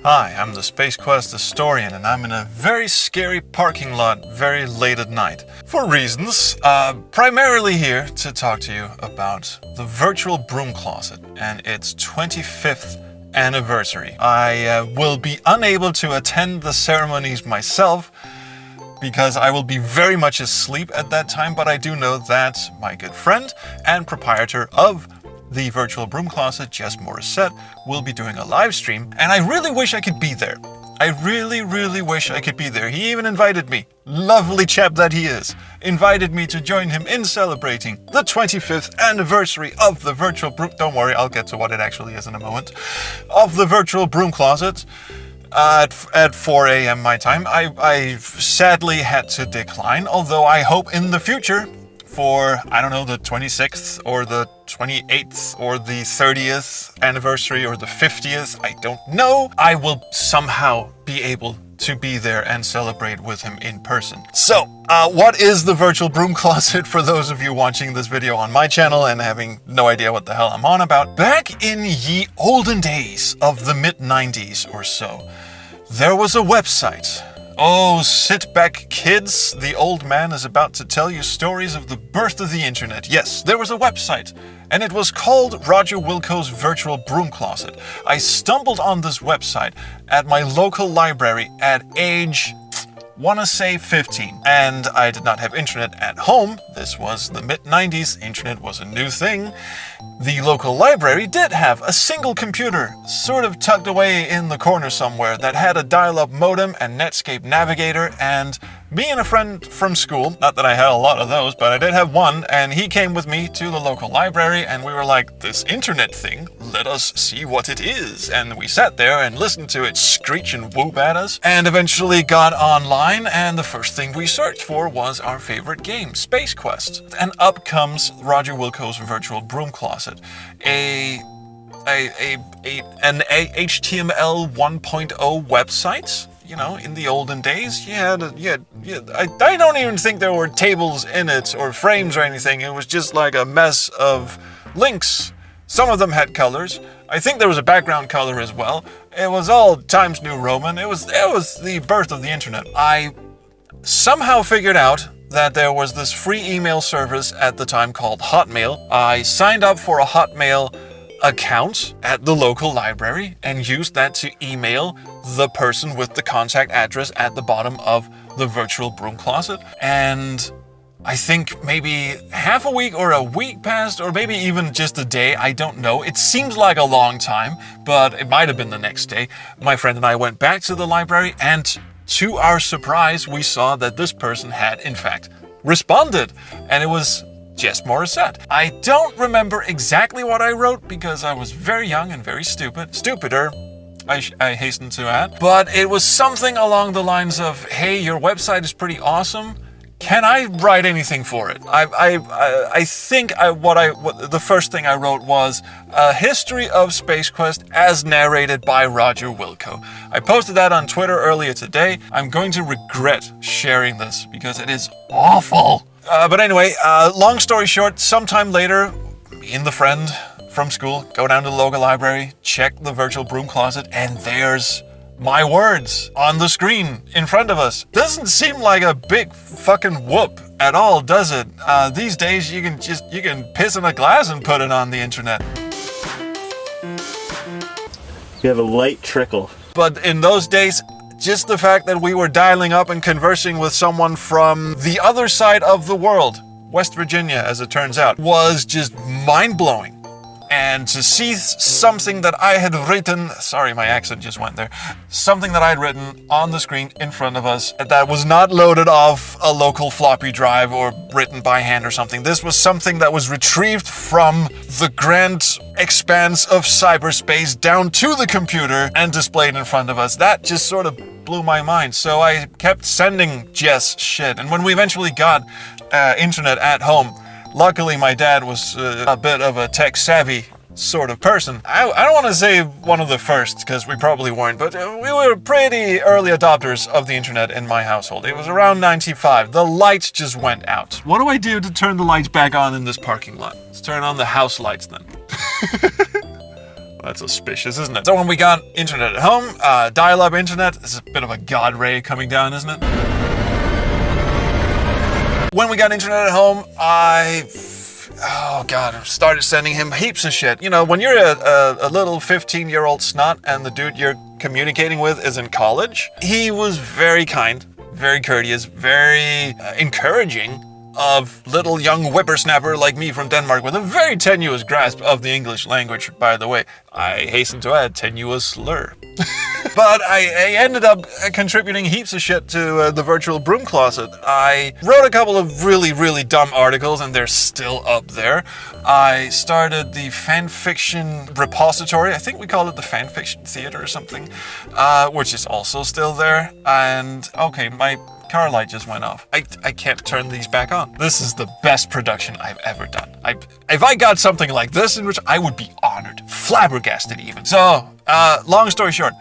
Hi, I'm the Space Quest historian, and I'm in a very scary parking lot very late at night. For reasons, primarily here to talk to you about the virtual Broomcloset and its 25th anniversary. I will be unable to attend the ceremonies myself because I will be very much asleep at that time, but I do know that my good friend and proprietor of the virtual Broomcloset, Jess Morissette, will be doing a live stream, and I really wish I could be there. I really wish I could be there. He even invited me, lovely chap that he is, invited me to join him in celebrating the 25th anniversary of the virtual don't worry, I'll get to what it actually is in a moment, of the virtual Broomcloset at 4 a.m. my time. I sadly had to decline, although I hope in the future, for, I don't know, the 26th or the 28th or the 30th anniversary or the 50th, I don't know, I will somehow be able to be there and celebrate with him in person. So, what is the virtual Broomcloset for those of you watching this video on my channel and having no idea what the hell I'm on about? Back in ye olden days of the mid-90s or so, there was a website. Oh, sit back, kids. The old man is about to tell you stories of the birth of the internet. Yes, there was a website, and it was called Roger Wilco's Virtual Broomcloset. I stumbled on this website at my local library at age, wanna say 15, and I did not have internet at home. This was the mid-90s, internet was a new thing. The local library did have a single computer, sort of tucked away in the corner somewhere, that had a dial-up modem and Netscape Navigator, and me and a friend from school, not that I had a lot of those, but I did have one, and he came with me to the local library, and we were like, this internet thing, let us see what it is. And we sat there and listened to it screech and whoop at us, and eventually got online, and the first thing we searched for was our favorite game, Space Quest. And up comes Roger Wilco's Virtual Broomcloset, an HTML 1.0 website. You know, in the olden days, I don't even think there were tables in it or frames or anything. It was just like a mess of links. Some of them had colors. I think there was a background color as well. It was all Times New Roman. It was the birth of the internet. I somehow figured out that there was this free email service at the time called Hotmail. I signed up for a Hotmail account at the local library and used that to email the person with the contact address at the bottom of the virtual Broomcloset. And I think maybe half a week or a week passed, or maybe even just a day, I don't know. It seems like a long time, but it might have been the next day. My friend and I went back to the library, and to our surprise, we saw that this person had, in fact, responded. And it was Jess Morissette. I don't remember exactly what I wrote because I was very young and very stupid. Stupider, I hasten to add. But it was something along the lines of, hey, your website is pretty awesome. Can I write anything for it? I think the first thing I wrote was a history of Space Quest as narrated by Roger Wilco. I posted that on Twitter earlier today. I'm going to regret sharing this because it is awful. But anyway, long story short, sometime later, me and the friend from school go down to the local library, check the virtual Broomcloset, and there's my words on the screen in front of us. Doesn't seem like a big fucking whoop at all, does it? These days you can piss in a glass and put it on the internet. You have a light trickle. But in those days, just the fact that we were dialing up and conversing with someone from the other side of the world, West Virginia as it turns out, was just mind-blowing. And to see something that I had written, sorry, my accent just went there, something that I had written on the screen in front of us that was not loaded off a local floppy drive or written by hand or something. This was something that was retrieved from the grand expanse of cyberspace down to the computer and displayed in front of us. That just sort of blew my mind. So I kept sending Jess shit. And when we eventually got internet at home, luckily my dad was a bit of a tech-savvy sort of person. I don't want to say one of the first, because we probably weren't, but we were pretty early adopters of the internet in my household. It was around 95. The lights just went out. What do I do to turn the lights back on in this parking lot? Let's turn on the house lights then. That's suspicious, isn't it? So when we got internet at home, dial-up internet, this is a bit of a god ray coming down, isn't it? When we got internet at home, I started sending him heaps of shit. You know, when you're a little 15-year-old snot and the dude you're communicating with is in college, he was very kind, very courteous, very encouraging of little young whippersnapper like me from Denmark with a very tenuous grasp of the English language, by the way. I hasten to add, tenuous slur. But I ended up contributing heaps of shit to the virtual Broomcloset. I wrote a couple of really, really dumb articles, and they're still up there. I started the fanfiction repository. I think we call it the fanfiction theater or something, which is also still there. And, okay, my car light just went off. I can't turn these back on. This is the best production I've ever done. If I got something like this in which I would be honored, flabbergasted even. So, long story short.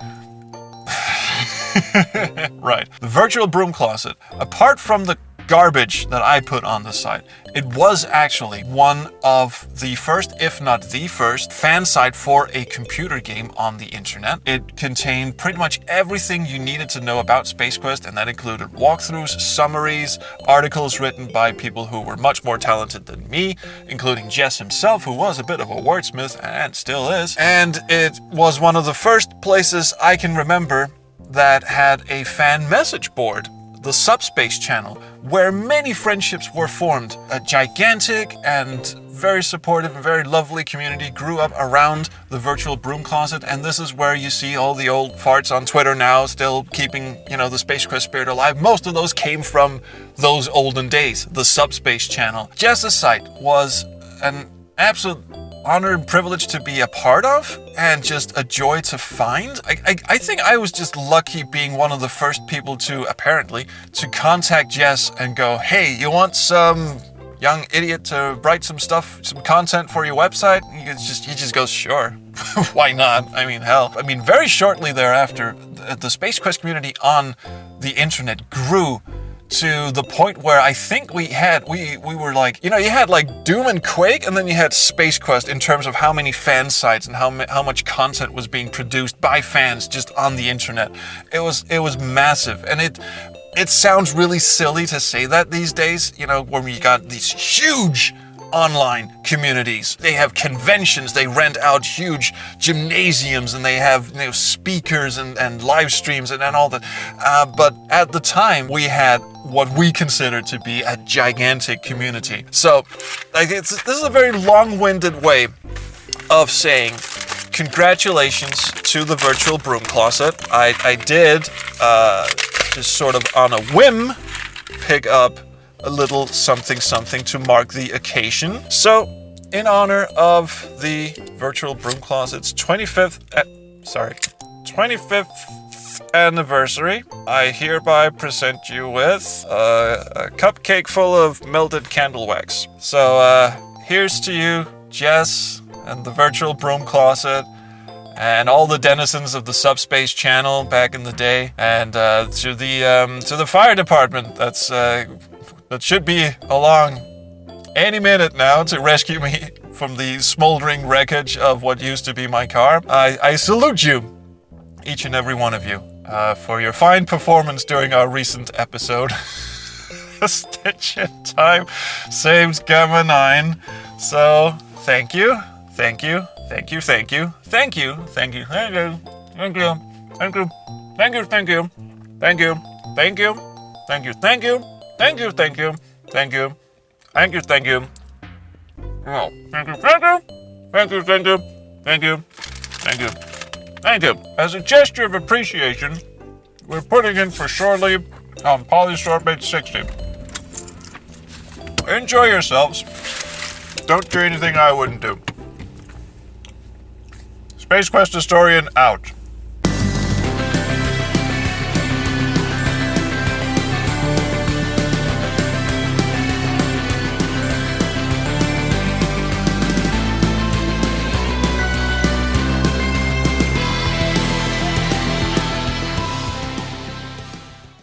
Right. The virtual Broomcloset, apart from the garbage that I put on the site, it was actually one of the first, if not the first, fan site for a computer game on the internet. It contained pretty much everything you needed to know about Space Quest, and that included walkthroughs, summaries, articles written by people who were much more talented than me, including Jess himself, who was a bit of a wordsmith and still is. And it was one of the first places I can remember that had a fan message board, the Subspace channel, where many friendships were formed. A gigantic and very supportive and very lovely community grew up around the virtual Broomcloset, and this is where you see all the old farts on Twitter now still keeping, the Space Quest spirit alive. Most of those came from those olden days, the Subspace channel. Jess's site was an absolute honor and privilege to be a part of, and just a joy to find. I think I was just lucky being one of the first people to contact Jess and go, hey, you want some young idiot to write some stuff, some content for your website? And he just goes, sure. Why not? I mean, hell. Very shortly thereafter, the Space Quest community on the internet grew to the point where I think we were like, you had like Doom and Quake, and then you had Space Quest in terms of how many fan sites and how much content was being produced by fans just on the internet. It was massive, and it sounds really silly to say that these days, when we got these huge online communities. They have conventions, they rent out huge gymnasiums, and they have speakers and live streams and all that. But at the time, we had what we considered to be a gigantic community. So this is a very long-winded way of saying congratulations to the virtual Broomcloset. I did, just sort of on a whim, pick up a little something to mark the occasion. So, in honor of the virtual Broomcloset's 25th anniversary, I hereby present you with a cupcake full of melted candle wax. So, here's to you, Jess, and the virtual Broomcloset, and all the denizens of the Subspace channel back in the day, and to the fire department that should be along any minute now to rescue me from the smoldering wreckage of what used to be my car. I salute you, each and every one of you, for your fine performance during our recent episode. Stitch in Time saves Gamma 9. So, thank you. Thank you. Thank you. Thank you. Thank you. Thank you. Thank you. Thank you. Thank you. Thank you. Thank you. Thank you. Thank you. Thank you. Thank you. Thank you. Thank you. Thank you. Thank you. Thank you. Oh, thank you. Thank you. Thank you. Thank you. Thank you. Thank you. Thank you. As a gesture of appreciation, we're putting in for Shorely on Polysorbate 60. Enjoy yourselves. Don't do anything I wouldn't do. Space Quest Historian out.